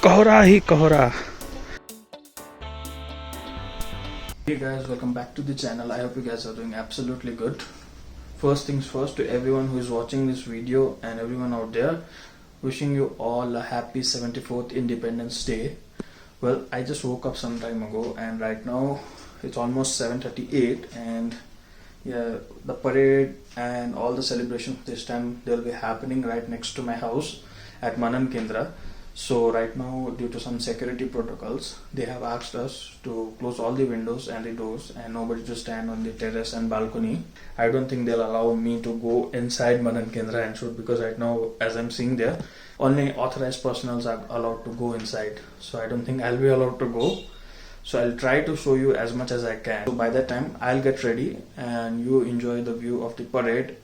कोहरा ही कोहरा. Hey guys, welcome back to the channel. I hope you guys are doing absolutely good. First things first, to everyone who is watching this video and everyone out there, wishing you all a happy 74th Independence Day. Well, I just woke up some time ago and right now it's almost 7:38, and yeah, the parade and all the celebrations this time they'll be happening right next to my house at Manan Kendra. So right now, due to some security protocols, they have asked us to close all the windows and the doors and nobody to stand on the terrace and balcony. I don't think they'll allow me to go inside Manan Kendra and shoot, because right now, as I'm seeing there, only authorized personnel are allowed to go inside. So I don't think I'll be allowed to go. So I'll try to show you as much as I can. So by that time, I'll get ready and you enjoy the view of the parade.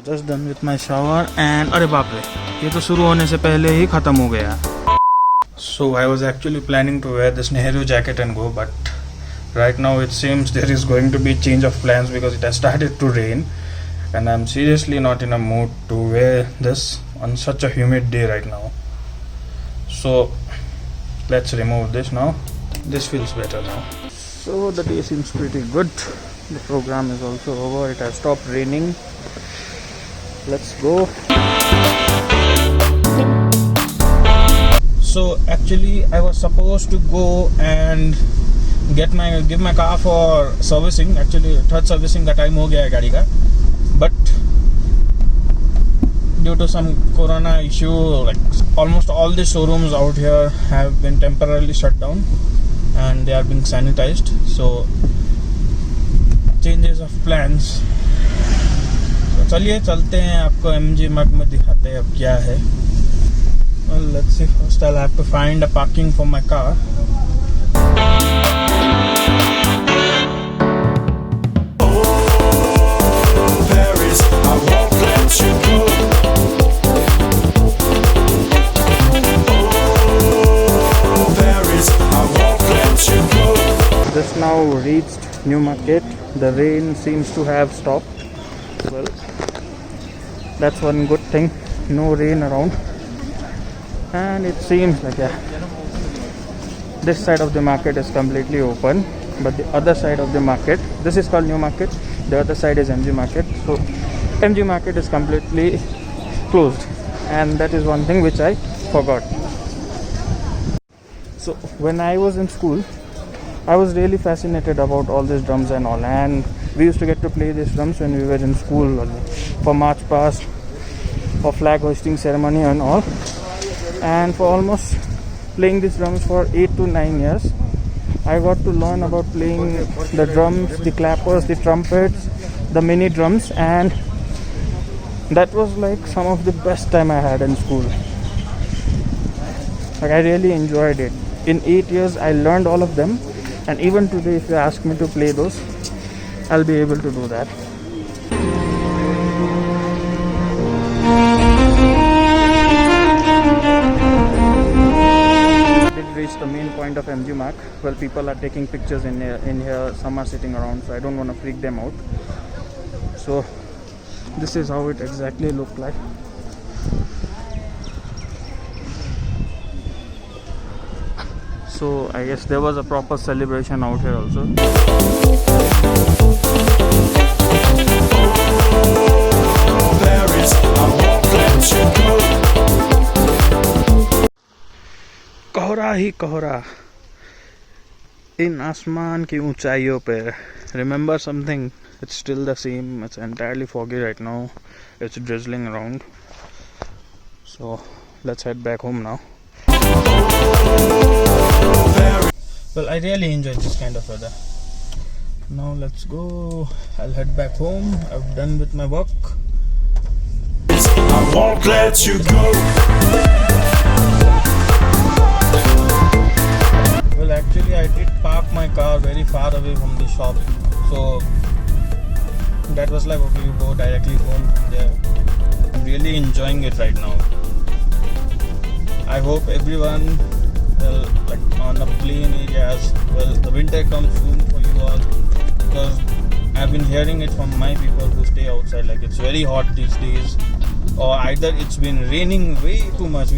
Just done with my shower and अरे बाप रे, ये तो शुरू होने से पहले ही खत्म हो गया. So I was actually planning to wear this Nehru jacket and go, but right now it seems there is going to be change of plans because it has started to rain and I'm seriously not in a mood to wear this on such a humid day right now. So let's remove this now. This feels better now. So the day seems pretty good. The program is also over. It has stopped raining. Let's go. So actually I was supposed to go and give my car for servicing. Actually third servicing का time हो गया है गाड़ी का. But due to some corona issue, like almost all the showrooms out here have been temporarily shut down and they are being sanitized. So changes of plans. तो चलिए चलते हैं, आपको MG Marg में दिखाते हैं अब क्या है. Well, let's see. First I'll have to find a parking for my car. Just now reached New Market. The rain seems to have stopped. Well, that's one good thing. No rain around. And it seems like this side of the market is completely open, but the other side of the market, this is called New Market, the other side is MG Market. So MG Market is completely closed, and that is one thing which I forgot. So when I was in school, I was really fascinated about all these drums and all, and we used to get to play these drums when we were in school only, for march past, for flag hoisting ceremony and all. And for almost playing these drums for 8 to 9 years, I got to learn about playing the drums, the clappers, the trumpets, the mini drums, and that was like some of the best time I had in school. Like I really enjoyed it. In 8 years I learned all of them, and even today if you ask me to play those, I'll be able to do that. Reach the main point of MG Marg. Well, people are taking pictures in here. Some are sitting around, so I don't want to freak them out. So this is how it exactly looked like. So I guess there was a proper celebration out here also. कोहरा ही कोहरा इन आसमान की ऊंचाइयों पे. Remember something? It's still the same. It's entirely foggy right now. It's drizzling around. So let's head back home now. Well, I really enjoyed this kind of weather. Now let's go. I'll head back home. I've done with my work. I won't let you go. Well, far away from the shop, so that was like, okay, you go directly home from there. I'm really enjoying it right now. I hope everyone, well, like on the plain areas, well, the winter comes soon for you all, because I've been hearing it from my people who stay outside, like it's very hot these days, or either it's been raining way too much.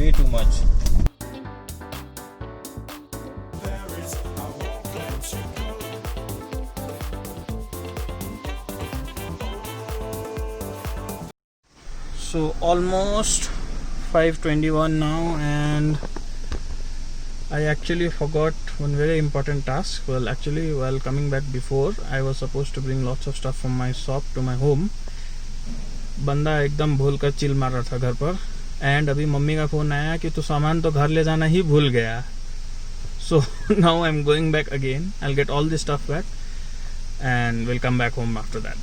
So almost 5:21 now, and I actually forgot one very important task. Well, actually, while coming back before, I was supposed to bring lots of stuff from my shop to my home. बंदा एकदम भूल कर chill मार रहा था घर पर, and अभी मम्मी का फोन आया कि तू सामान तो घर ले जाना ही भूल गया. So now I'm going back again. I'll get all this stuff back and we'll come back home after that.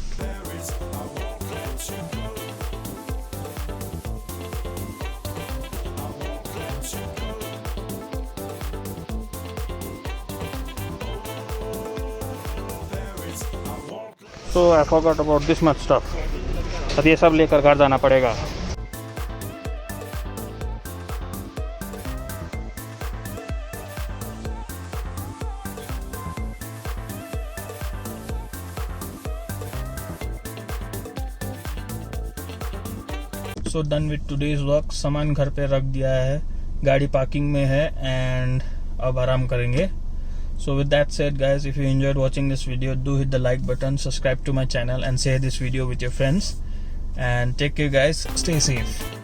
So I forgot about this much stuff. अब ये सब लेकर घर जाना पड़ेगा. So done with today's work. सामान घर पे रख दिया है, गाड़ी पार्किंग में है, एंड अब आराम करेंगे. So with that said, guys, if you enjoyed watching this video, do hit the like button, subscribe to my channel, and share this video with your friends. And take care, guys. Stay safe.